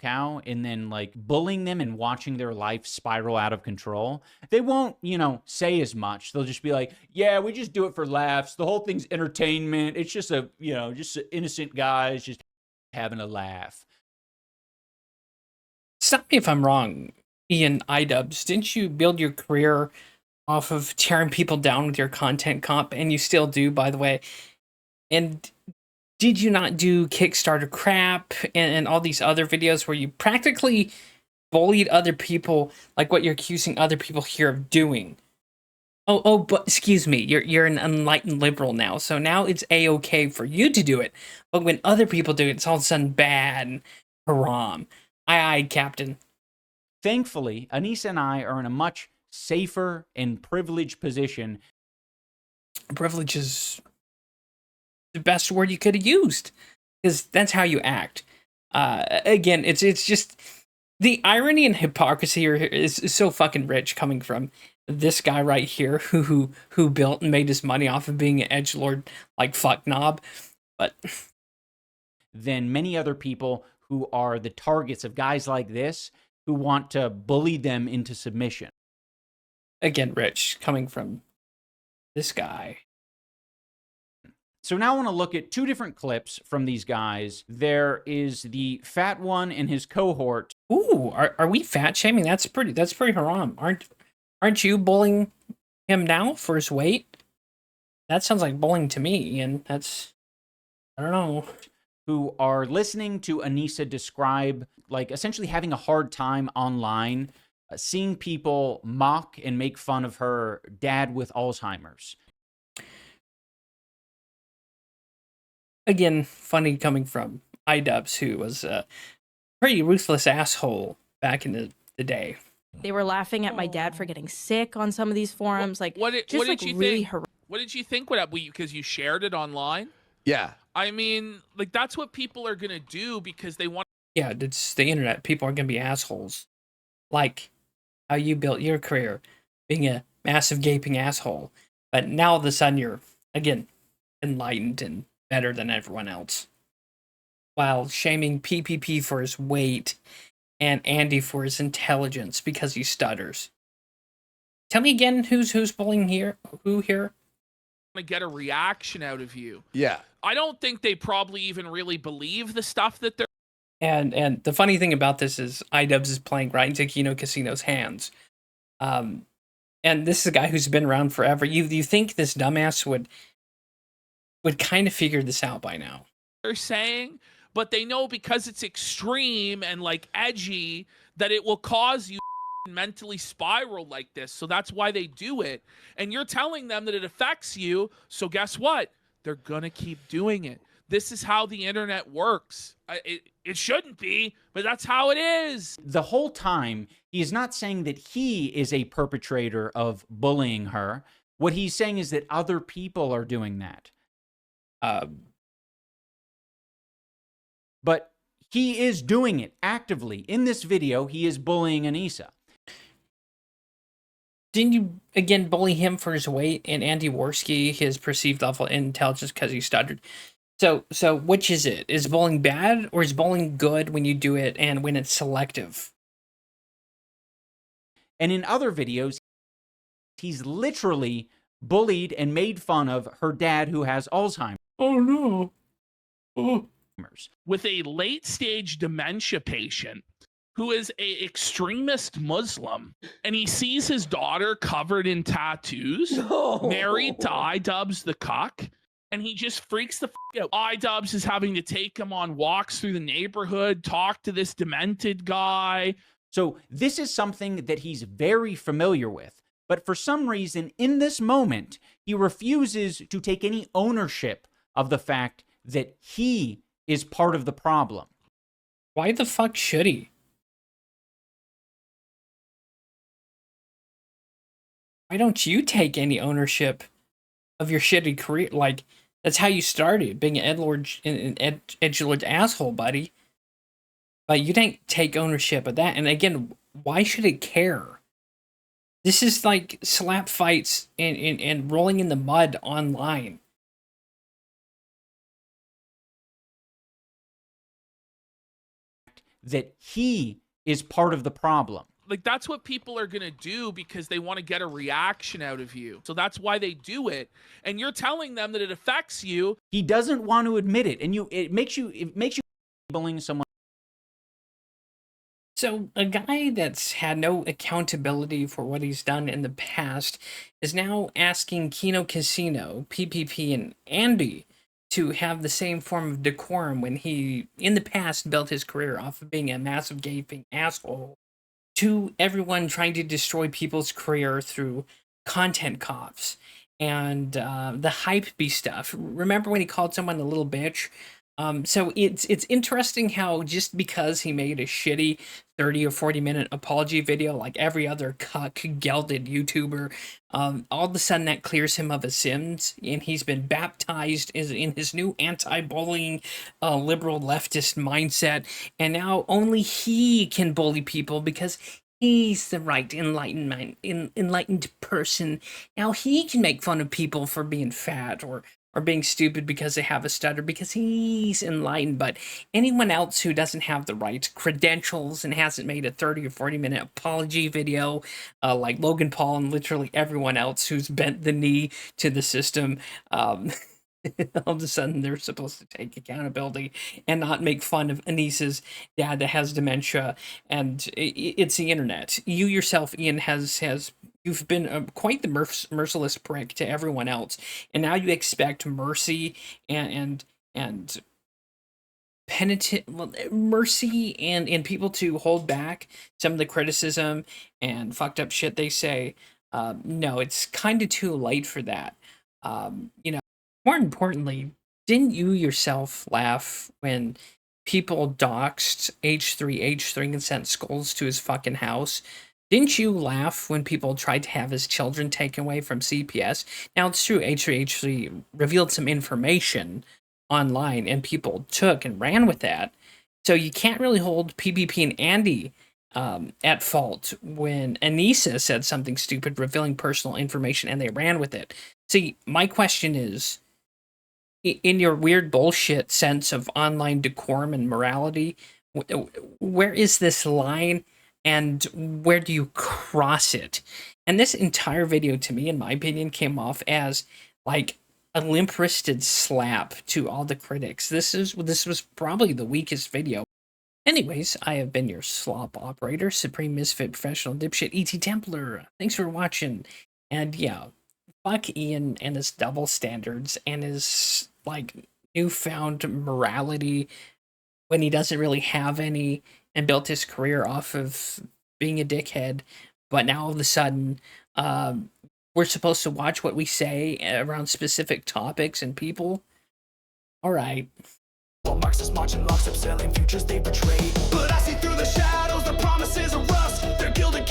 cow and then like bullying them and watching their life spiral out of control, they won't, you know, say as much. They'll just be like, yeah, we just do it for laughs. The whole thing's entertainment. It's just a, you know, just innocent guys just having a laugh. Stop me if I'm wrong, Ian Idubbbz. Didn't you build your career off of tearing people down with your content comp? And you still do, by the way. And did you not do Kickstarter crap and all these other videos where you practically bullied other people, like what you're accusing other people here of doing? Oh, but excuse me, you're an enlightened liberal now, so now it's a-okay for you to do it. But when other people do it, it's all of a sudden bad and haram. Aye, Captain. Thankfully, Anissa and I are in a much safer and privileged position. Privilege is the best word you could have used, because that's how you act. Again, it's just the irony and hypocrisy here is so fucking rich, coming from this guy right here who built and made his money off of being an edgelord like fuck knob, but than many other people who are the targets of guys like this who want to bully them into submission. Again, rich, coming from this guy. So now I want to look at two different clips from these guys. There is the fat one and his cohort. Ooh, are we fat shaming? That's pretty haram. Aren't you bullying him now for his weight? That sounds like bullying to me, and that's, I don't know. Who are listening to Anissa describe, like, essentially having a hard time online, seeing people mock and make fun of her dad with Alzheimer's. Again, funny coming from Idubbbz, who was a pretty ruthless asshole back in the day. They were laughing at my dad for getting sick on some of these forums. What did you think? What did you think? Because you shared it online? Yeah. I mean, like, that's what people are gonna do because they want. Yeah, it's the internet. People are gonna be assholes, like how you built your career, being a massive gaping asshole. But now all of a sudden you're again enlightened and better than everyone else, while shaming PPP for his weight and Andy for his intelligence because he stutters. Tell me again, who's bullying here? Who here? To get a reaction out of you. Yeah. I don't think they probably even really believe the stuff that they're. And the funny thing about this is Idubbbz is playing right into Kino Casino's hands. And this is a guy who's been around forever. You think this dumbass would kind of figure this out by now? They're saying, but they know because it's extreme and like edgy that it will cause you mentally spiral like this. So that's why they do it. And you're telling them that it affects you. So guess what? They're going to keep doing it. This is how the internet works. It shouldn't be, but that's how it is. The whole time, he is not saying that he is a perpetrator of bullying her. What he's saying is that other people are doing that. But he is doing it actively. In this video, he is bullying Anissa. Didn't you, again, bully him for his weight and Andy Worski, his perceived level of intelligence because he stuttered? So which is it? Is bullying bad or is bullying good when you do it and when it's selective? And in other videos, he's literally bullied and made fun of her dad who has Alzheimer's. Oh, no. Oh. With a late-stage dementia patient who is a extremist Muslim, and he sees his daughter covered in tattoos, married to Idubbbz the cuck, and he just freaks the f out. Idubbbz is having to take him on walks through the neighborhood, talk to this demented guy. So this is something that he's very familiar with. But for some reason, in this moment, he refuses to take any ownership of the fact that he is part of the problem. Why the fuck should he? Why don't you take any ownership of your shitty career? Like, that's how you started, being an edgelord asshole, buddy. But you didn't take ownership of that. And again, why should it care? This is like slap fights and rolling in the mud online. that he is part of the problem. Like, that's what people are going to do because they want to get a reaction out of you. So that's why they do it. And you're telling them that it affects you. He doesn't want to admit it, and it makes you bullying someone. So a guy that's had no accountability for what he's done in the past is now asking Kino Casino, PPP, and Andy to have the same form of decorum when he, in the past, built his career off of being a massive gaping asshole to everyone trying to destroy people's career through content cops and the hypebeast stuff. Remember when he called someone a little bitch? So it's interesting how just because he made a shitty 30 or 40 minute apology video like every other cuck gelded YouTuber, all of a sudden that clears him of his sins, and he's been baptized in his new anti-bullying liberal leftist mindset, and now only he can bully people because he's the right enlightened person. Now he can make fun of people for being fat or being stupid because they have a stutter because he's enlightened. But anyone else who doesn't have the right credentials and hasn't made a 30 or 40 minute apology video like Logan Paul and literally everyone else who's bent the knee to the system, all of a sudden they're supposed to take accountability and not make fun of Anissa's dad that has dementia. And it's the internet. You yourself, Ian, you've been quite the merciless prick to everyone else, and now you expect mercy and mercy and people to hold back some of the criticism and fucked up shit they say. No, it's kind of too late for that. More importantly, didn't you yourself laugh when people doxed H3 and sent skulls to his fucking house? Didn't you laugh when people tried to have his children taken away from CPS? Now, it's true, H3 revealed some information online, and people took and ran with that. So you can't really hold PPP and Andy at fault when Anissa said something stupid, revealing personal information, and they ran with it. See, my question is, in your weird bullshit sense of online decorum and morality, where is this line? And where do you cross it? And this entire video, to me, in my opinion, came off as like a limp-wristed slap to all the critics. This was probably the weakest video. Anyways, I have been your slop operator, Supreme Misfit Professional Dipshit, ETTemplar. Thanks for watching. And yeah, fuck Ian and his double standards and his like newfound morality when he doesn't really have any, and built his career off of being a dickhead. But now all of a sudden, we're supposed to watch what we say around specific topics and people. All right. While Marxists marching lockstep selling futures they betrayed. But I see through the shadows, the promises of rust. They're gilded